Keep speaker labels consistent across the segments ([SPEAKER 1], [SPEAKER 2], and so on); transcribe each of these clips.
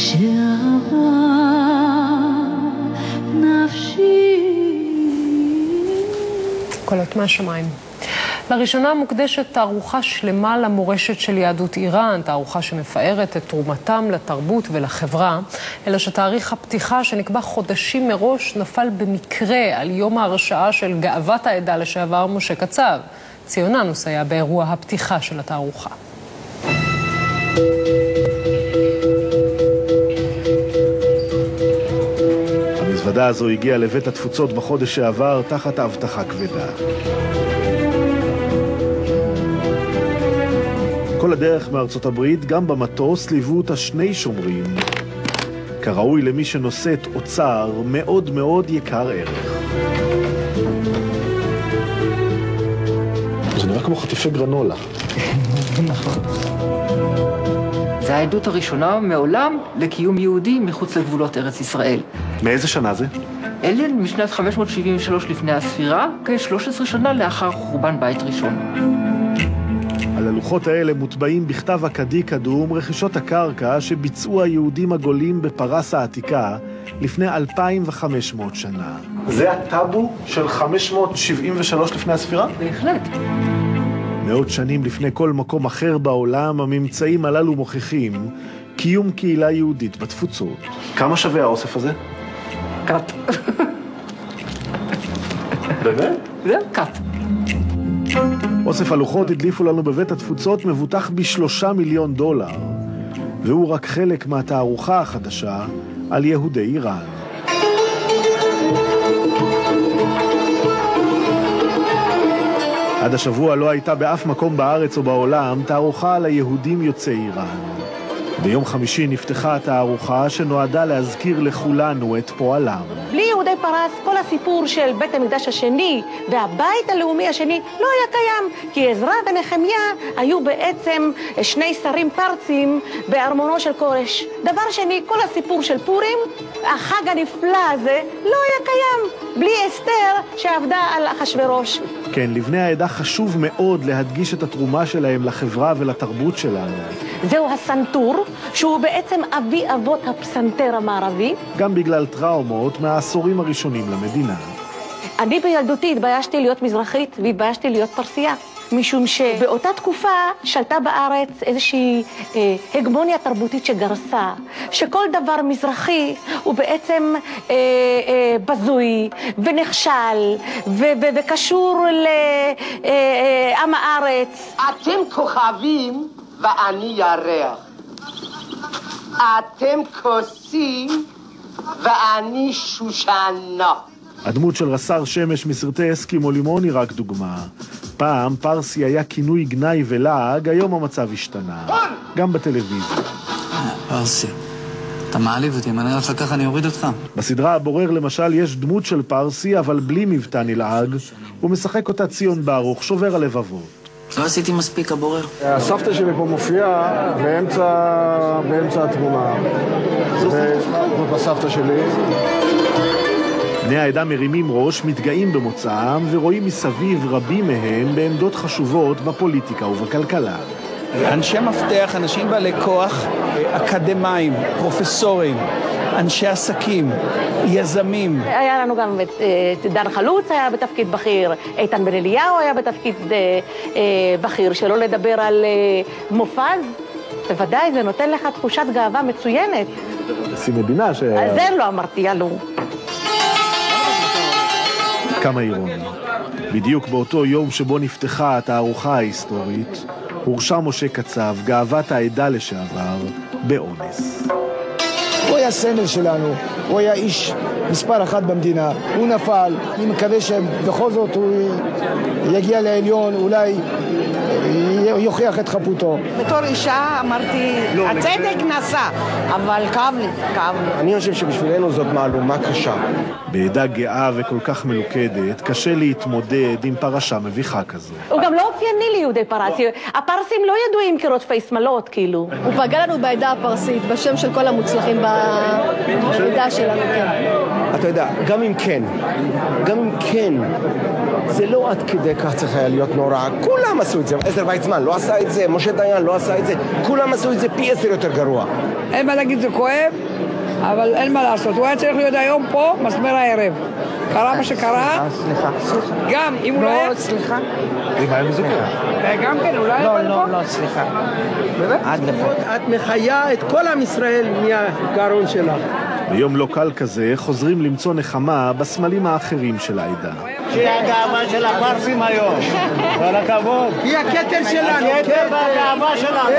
[SPEAKER 1] שאהבה נפשי.
[SPEAKER 2] קולות מהשמיים. לראשונה מוקדשת תערוכה שלמה למורשת של יהדות איראן, תערוכה שמפארת את תרומתם לתרבות ולחברה, אלא שתאריך הפתיחה שנקבע חודשים מראש נפל במקרה על יום ההרשעה של גאוות העדה לשעבר משה קצב. ציוננוס היה באירוע הפתיחה של התערוכה.
[SPEAKER 3] המזוודה הזו הגיעה לבית התפוצות בחודש שעבר תחת הבטחה כבדה. כל הדרך מארצות הברית, גם במטוס, ליוו אותה שני שומרים, כראוי למי שנושאת אוצר מאוד מאוד יקר ערך. זה נראה כמו חטיפי גרנולה.
[SPEAKER 4] נכון. זו העדות הראשונה מעולם לקיום יהודי מחוץ לגבולות ארץ ישראל.
[SPEAKER 3] מאיזה שנה זה?
[SPEAKER 4] אלה משנת 573 לפני הספירה, כ-13 שנה לאחר חורבן בית ראשון.
[SPEAKER 3] על הלוחות האלה מוטבעים בכתב אכדי קדום רכישות הקרקע שביצעו היהודים הגולים בפרס העתיקה לפני 2,500 שנה. זה הטאבו של 573 לפני הספירה?
[SPEAKER 4] בהחלט.
[SPEAKER 3] מאות שנים לפני כל מקום אחר בעולם, הממצאים הללו מוכיחים קיום קהילה יהודית בתפוצות. כמה שווה האוסף הזה?
[SPEAKER 4] קאט.
[SPEAKER 3] באמת?
[SPEAKER 4] זה קאט.
[SPEAKER 3] אוסף הלוחות הדליפו לנו בבית התפוצות מבוטח ב$3 מיליון, והוא רק חלק מהתערוכה החדשה על יהודי איראן. עד השבוע לא הייתה באף מקום בארץ או בעולם תערוכה על היהודים יוצאי איראן. ביום חמישי נפתחה התערוכה שנועדה להזכיר לכולנו את פועלם.
[SPEAKER 5] בלי יהודי פרס, כל הסיפור של בית המקדש השני והבית הלאומי השני לא היה קיים, כי עזרא ונחמיה היו בעצם שני שרים פרסים בארמונו של כורש. דבר שני, כל הסיפור של פורים, החג הנפלא הזה, לא היה קיים, בלי אסתר שעבדה על אחשוורוש.
[SPEAKER 3] כן, לבני העדה חשוב מאוד להדגיש את התרומה שלהם לחברה ולתרבות שלנו.
[SPEAKER 5] זהו הסנטור, שהוא בעצם אבי אבות הפסנתר המערבי.
[SPEAKER 3] גם בגלל טראומות מהעשורים הראשונים למדינה.
[SPEAKER 5] אני בילדותי התביישתי להיות מזרחית והתביישתי להיות פרסייה. משום שבאותה תקופה שלטה בארץ איזושהי הגמוניה תרבותית שגרסה, שכל דבר מזרחי הוא בעצם בזוי ונכשל וקשור לעם הארץ.
[SPEAKER 6] אתם כוכבים ואני ירח. אתם כוסים ואני שושנה.
[SPEAKER 3] הדמות של רס"ר שמש מסרטי אסקימו לימון היא רק דוגמה. פעם פרסי היה כינוי גנאי ולעג, היום המצב השתנה. גם בטלוויזיה.
[SPEAKER 7] פרסי, אתה מעליב אותי, אם אני הולך ככה אני אוריד אותך.
[SPEAKER 3] בסדרה הבורר למשל יש דמות של פרסי, אבל בלי מבטא נלעג. הוא משחק אותה ציון ברוך, שובר הלבבות.
[SPEAKER 7] לא עשיתי מספיק הבורר.
[SPEAKER 8] הסבתא שלי פה מופיעה באמצע התמונה. זאת הסבתא שלי.
[SPEAKER 3] בני העדה מרימים ראש, מתגאים במוצאם ורואים מסביב רבים מהם בעמדות חשובות בפוליטיקה ובכלכלה.
[SPEAKER 9] אנשי מפתח, אנשים בעלי כוח, אקדמיים, פרופסורים, אנשי עסקים, יזמים.
[SPEAKER 5] היה לנו גם את דן חלוץ היה בתפקיד בכיר, איתן בן אליהו היה בתפקיד בכיר, שלא לדבר על מופז. בוודאי, זה נותן לך תחושת גאווה מצוינת.
[SPEAKER 3] נשיא מדינה
[SPEAKER 5] על זה לא אמרתי, עלו.
[SPEAKER 3] כמה אירוני. בדיוק באותו יום שבו נפתחה התערוכה ההיסטורית, הורשע משה קצב, גאוות העדה לשעבר, באונס.
[SPEAKER 8] הוא היה סמל שלנו, הוא היה איש מספר אחת במדינה, הוא נפל, אני מקווה שבכל זאת הוא יגיע לעליון, אולי יוכיח את חפותו.
[SPEAKER 6] בתור אישה אמרתי, הצדק נעשה, אבל כאב לי.
[SPEAKER 8] אני חושב שבשבילנו זאת מהלומה קשה.
[SPEAKER 3] בעדה גאה וכל כך מלוכדת, קשה להתמודד עם פרשה מביכה כזו.
[SPEAKER 5] הוא גם לא אופייני ליהודי פרס, הפרסים לא ידועים כרודפי שמאלות, כאילו.
[SPEAKER 10] הוא פגע לנו בעדה הפרסית, בשם של כל המוצלחים בעדה שלנו, כן.
[SPEAKER 8] אתה יודע, גם אם כן,
[SPEAKER 1] זה לא עד כדי כך צריך היה להיות נורא, כולם עשו את זה, עזר ויצמן לא עשה את זה, משה דיין לא עשה את זה, כולם עשו את זה פי 10 יותר גרוע.
[SPEAKER 6] אין מה להגיד, זה כואב, אבל אין מה לעשות. הוא היה צריך להיות היום פה, מסמר הערב. קרה מה שקרה.
[SPEAKER 1] סליחה.
[SPEAKER 6] גם, אם הוא לא היה...
[SPEAKER 1] סליחה.
[SPEAKER 3] אם היה מזוכר.
[SPEAKER 6] גם כן, אולי...
[SPEAKER 1] לא, סליחה. עד לפה.
[SPEAKER 11] את מחיה את כל עם ישראל מהגרון שלך.
[SPEAKER 3] ביום לא קל כזה חוזרים למצוא נחמה בסמלים האחרים של העדה.
[SPEAKER 11] שהיא הגאווה של הפרסים היום. כל הכבוד. היא הכתר שלנו. הכתר והגאווה שלנו.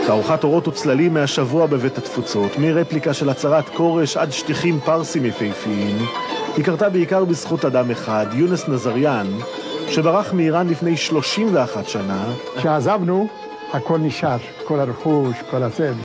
[SPEAKER 3] תערוכת אורות וצללים מהשבוע בבית התפוצות, מרפליקה של הצהרת כורש עד שטיחים פרסים יפהפיים, היא קרתה בעיקר בזכות אדם אחד, יונס נזריאן, שברח מאיראן לפני 31 שנה.
[SPEAKER 12] כשעזבנו, הכל נשאר, כל הרכוש, כל הזה.